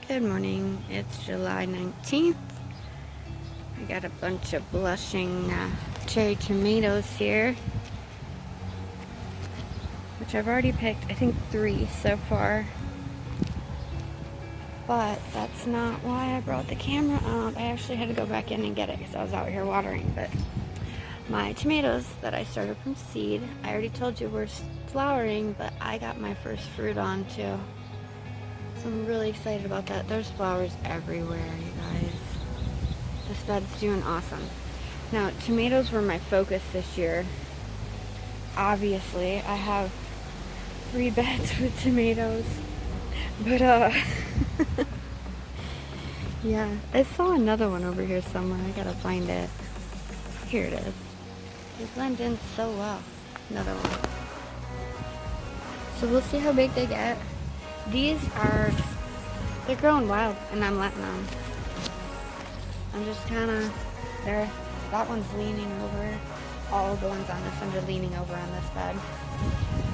Good morning, it's July 19th. I got a bunch of blushing cherry tomatoes here, which I've already picked, I think 3 so far. But that's not why I brought the camera out. I actually had to go back in and get it because I was out here watering. But my tomatoes that I started from seed, I already told you were flowering, but I got my first fruit on too. So I'm really excited about that. There's flowers everywhere, you guys. This bed's doing awesome. Now, tomatoes were my focus this year. Obviously, I have 3 beds with tomatoes. But, yeah, I saw another one over here somewhere. I gotta find it. Here it is. They blend in so well. Another one. So we'll see how big they get. These are, they're growing wild, and I'm letting them. I'm just kind of, that one's leaning over. All the ones on this end are leaning over on this bed,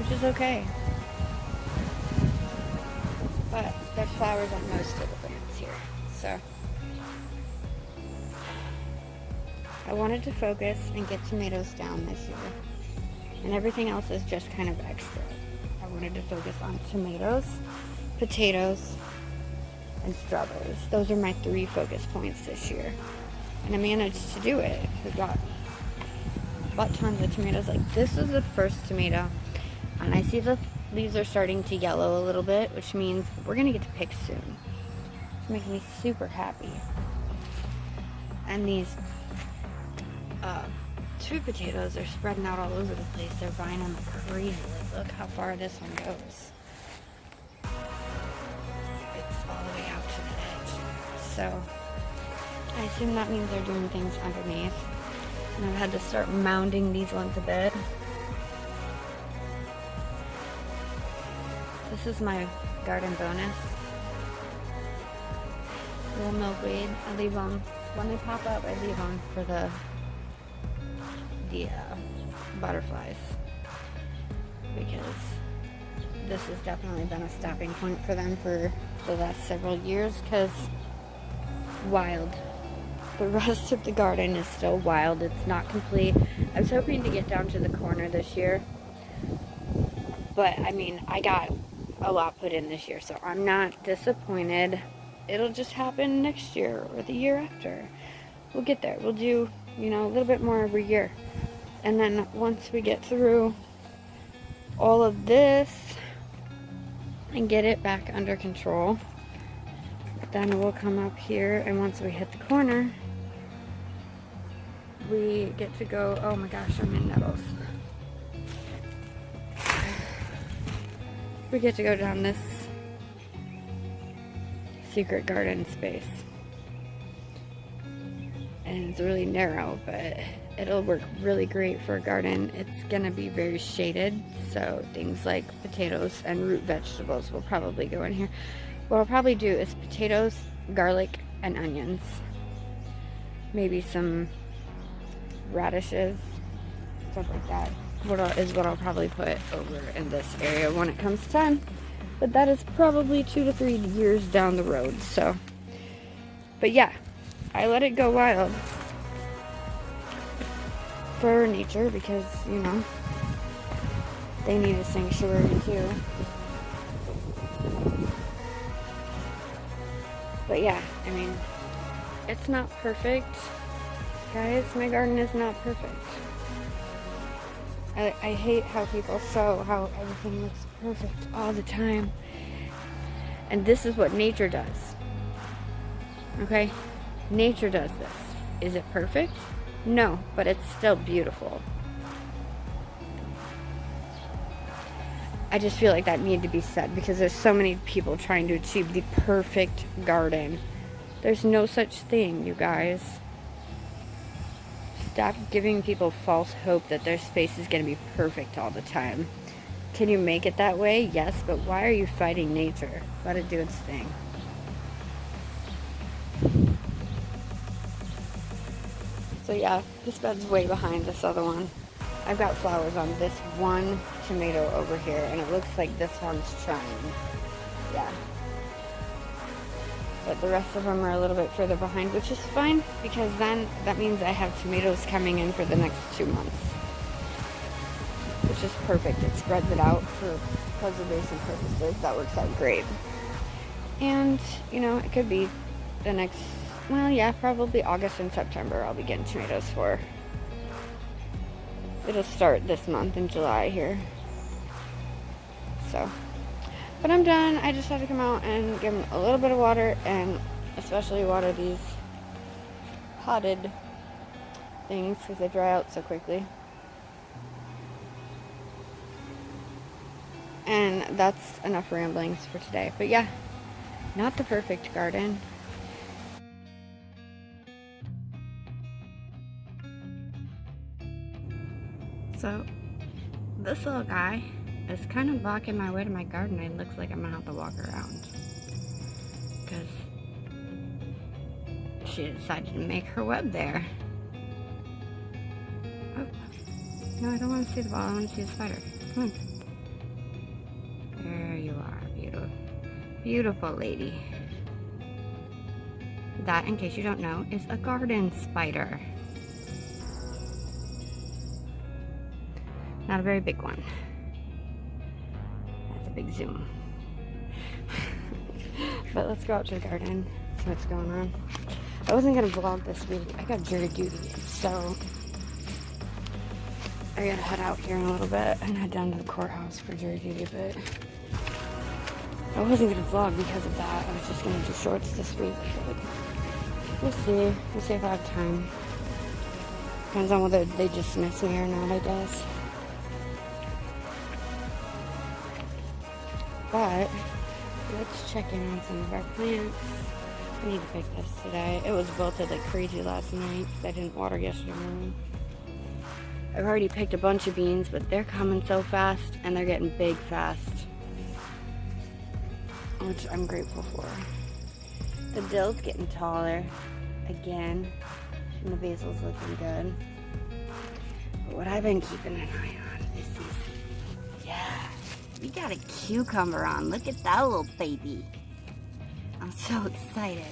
which is okay. But there's flowers on most of the plants here, so. I wanted to focus and get tomatoes down this year, and everything else is just kind of extra. I wanted to focus on tomatoes, potatoes, and strawberries. Those are my 3 focus points this year. And I managed to do it. We got tons of tomatoes. Like, this is the first tomato. And I see the leaves are starting to yellow a little bit, which means we're going to get to pick soon. Which makes me super happy. And these sweet potatoes are spreading out all over the place. They're vine them crazy. Like, look how far this one goes. It's all the way out to the edge. So I assume that means they're doing things underneath. And I've had to start mounding these ones a bit. This is my garden bonus. Little milkweed. I leave them, when they pop up, I leave them for the butterflies, because this has definitely been a stopping point for them for the last several years, because wild. The rest of the garden is still wild. It's not complete. I was hoping to get down to the corner this year, but I mean, I got a lot put in this year, so I'm not disappointed. It'll just happen next year or the year after. We'll get there. We'll do, a little bit more every year. And then once we get through all of this and get it back under control, then we'll come up here, and once we hit the corner, we get to go, oh my gosh, I'm in nettles. We get to go down this secret garden space. And it's really narrow, but it'll work really great for a garden. It's gonna be very shaded, so things like potatoes and root vegetables will probably go in here. What I'll probably do is potatoes, garlic, and onions. Maybe some radishes, stuff like that. What I'll probably put over in this area when it comes time. But that is probably 2 to 3 years down the road, so. But yeah, I let it go wild for nature, because, they need a sanctuary too. But yeah, I mean, it's not perfect. Guys, my garden is not perfect. I hate how people show how everything looks perfect all the time. And this is what nature does. Okay? Nature does this. Is it perfect? No, but it's still beautiful. I just feel like that needed to be said, because there's so many people trying to achieve the perfect garden. There's no such thing, you guys. Stop giving people false hope that their space is going to be perfect all the time. Can you make it that way? Yes, but why are you fighting nature? Let it do its thing. So yeah, this bed's way behind this other one. I've got flowers on this one tomato over here, and it looks like this one's trying. Yeah. but the rest of them are a little bit further behind, which is fine because then that means I have tomatoes coming in for the next 2 months, which is perfect. It spreads it out for preservation purposes. That works out great. And, you know, it could be the next, well, yeah, probably August and September I'll be getting tomatoes for. It'll start this month in July here. So, but I'm done. I just have to come out and give them a little bit of water, and especially water these potted things because they dry out so quickly. And that's enough ramblings for today. But yeah, not the perfect garden. So this little guy is kind of blocking my way to my garden. It looks like I'm gonna have to walk around because she decided to make her web there. Oh, no, I don't want to see the ball. I want to see the spider. Come on. There you are, beautiful, beautiful lady. That, in case you don't know, is a garden spider. Not a very big one. That's a big zoom. But let's go out to the garden, see what's going on. I wasn't gonna vlog this week. I got jury duty, so I gotta head out here in a little bit and head down to the courthouse for jury duty, but I wasn't gonna vlog because of that. I was just gonna do shorts this week, but we'll see. We'll see if I have time. Depends on whether they dismiss me or not, I guess. But let's check in on some of our plants. I need to pick this today. It was wilted like crazy last night because I didn't water yesterday morning. I've already picked a bunch of beans, but they're coming so fast and they're getting big fast, which I'm grateful for. The dill's getting taller again, and the basil's looking good. But what I've been keeping an eye on is these. Yeah, we got a cucumber on. Look at that little baby. I'm so excited.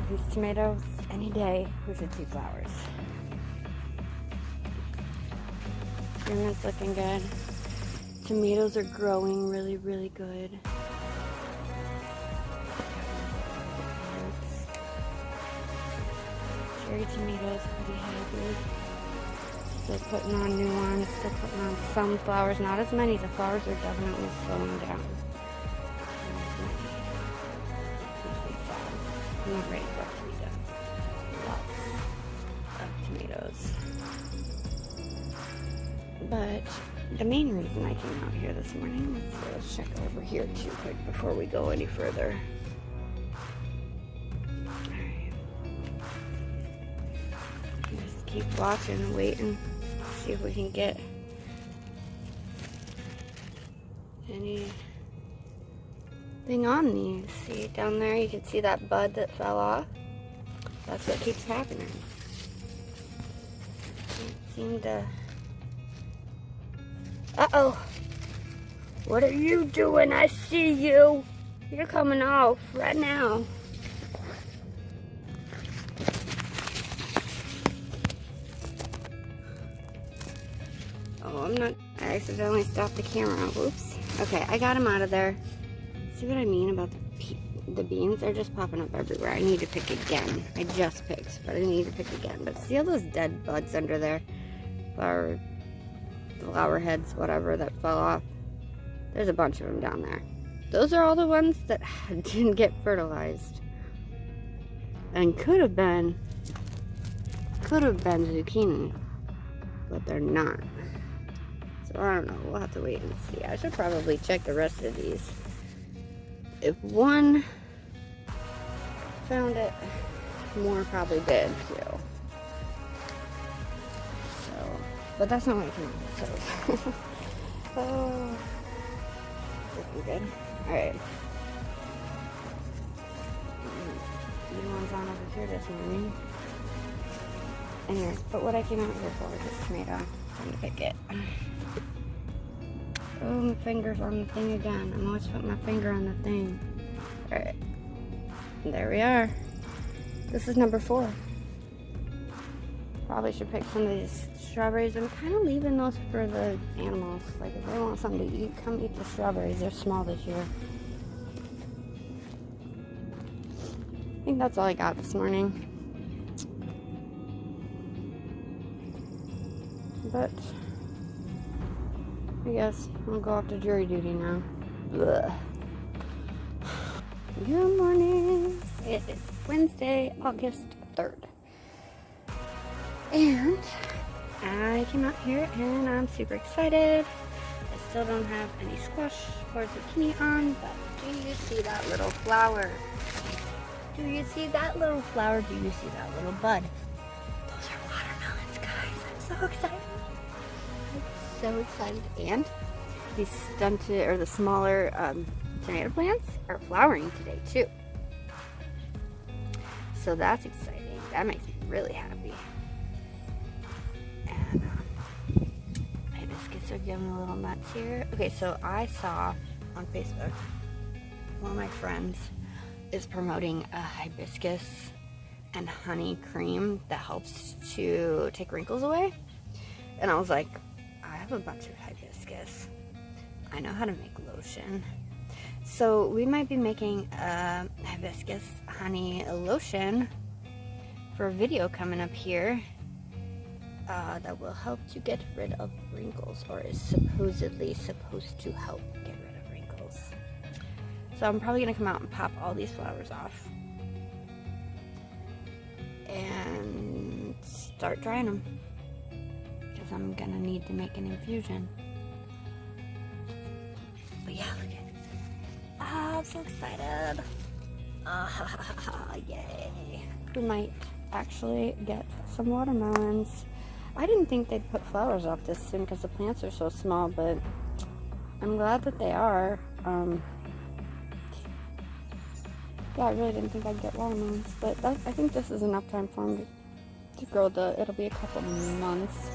These tomatoes, any day, we should see flowers. Spearmint's looking good. Tomatoes are growing really, really good. Cherry tomatoes, pretty happy. Still putting on new ones, still putting on some flowers. Not as many, the flowers are definitely slowing down. I'm not ready for it to be done. Lots of tomatoes. But the main reason I came out here this morning, let's check over here too quick before we go any further. Alright. Just keep watching and waiting. See if we can get anything on these. See down there, you can see that bud that fell off. That's what keeps happening. Can't seem to. Uh-oh. What are you doing? I see you. You're coming off right now. Oh, I'm not. I accidentally stopped the camera. Whoops. Okay, I got him out of there. See what I mean about the beans? They're just popping up everywhere. I need to pick again. I just picked, but I need to pick again. But see all those dead buds under there? Flower heads, whatever, that fell off. There's a bunch of them down there. Those are all the ones that didn't get fertilized. And could have been zucchini, but they're not. So I don't know, we'll have to wait and see. I should probably check the rest of these. If one found it, more probably did too. So, but that's not what I came up with, so. Oh, looking good. Alright. New one's on over here this morning. Anyways, but what I came out here for is this tomato. I'm gonna pick it. Oh, my finger's on the thing again. I'm always putting my finger on the thing. Alright. There we are. This is number 4. Probably should pick some of these strawberries. I'm kind of leaving those for the animals. Like, if they want something to eat, come eat the strawberries. They're small this year. I think that's all I got this morning. But I guess I'll go off to jury duty now. Ugh. Good morning. It is Wednesday, August 3rd. And I came out here and I'm super excited. I still don't have any squash or zucchini on, but do you see that little flower? Do you see that little flower? Do you see that little bud? Those are watermelons, guys. I'm so excited. So excited. And these stunted, or the smaller tomato plants are flowering today too. So that's exciting. That makes me really happy. And hibiscus are giving a little nuts here. Okay, so I saw on Facebook, one of my friends is promoting a hibiscus and honey cream that helps to take wrinkles away. And I was like, I have a bunch of hibiscus. I know how to make lotion. So we might be making a hibiscus honey lotion for a video coming up here that will help to get rid of wrinkles, or is supposedly supposed to help get rid of wrinkles. So I'm probably going to come out and pop all these flowers off and start drying them. I'm gonna need to make an infusion. But yeah, look at it. Oh, I'm so excited. Yay. We might actually get some watermelons. I didn't think they'd put flowers off this soon because the plants are so small, but I'm glad that they are. Yeah, I really didn't think I'd get watermelons, but I think this is enough time for them to grow. It'll be a couple months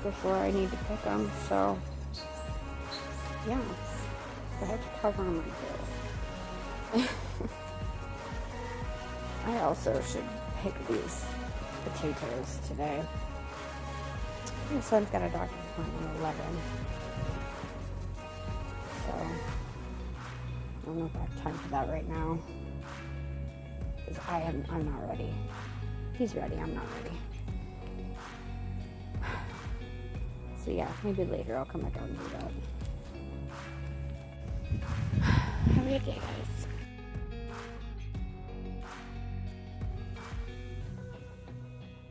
before I need to pick them, so yeah, I have to cover them until. I also should pick these potatoes today. My son's got a doctor's appointment at 11, so I don't know if I have time for that right now, because I'm not ready. He's ready, I'm not ready. So yeah, maybe later I'll come back out and do that. Have a good day, guys.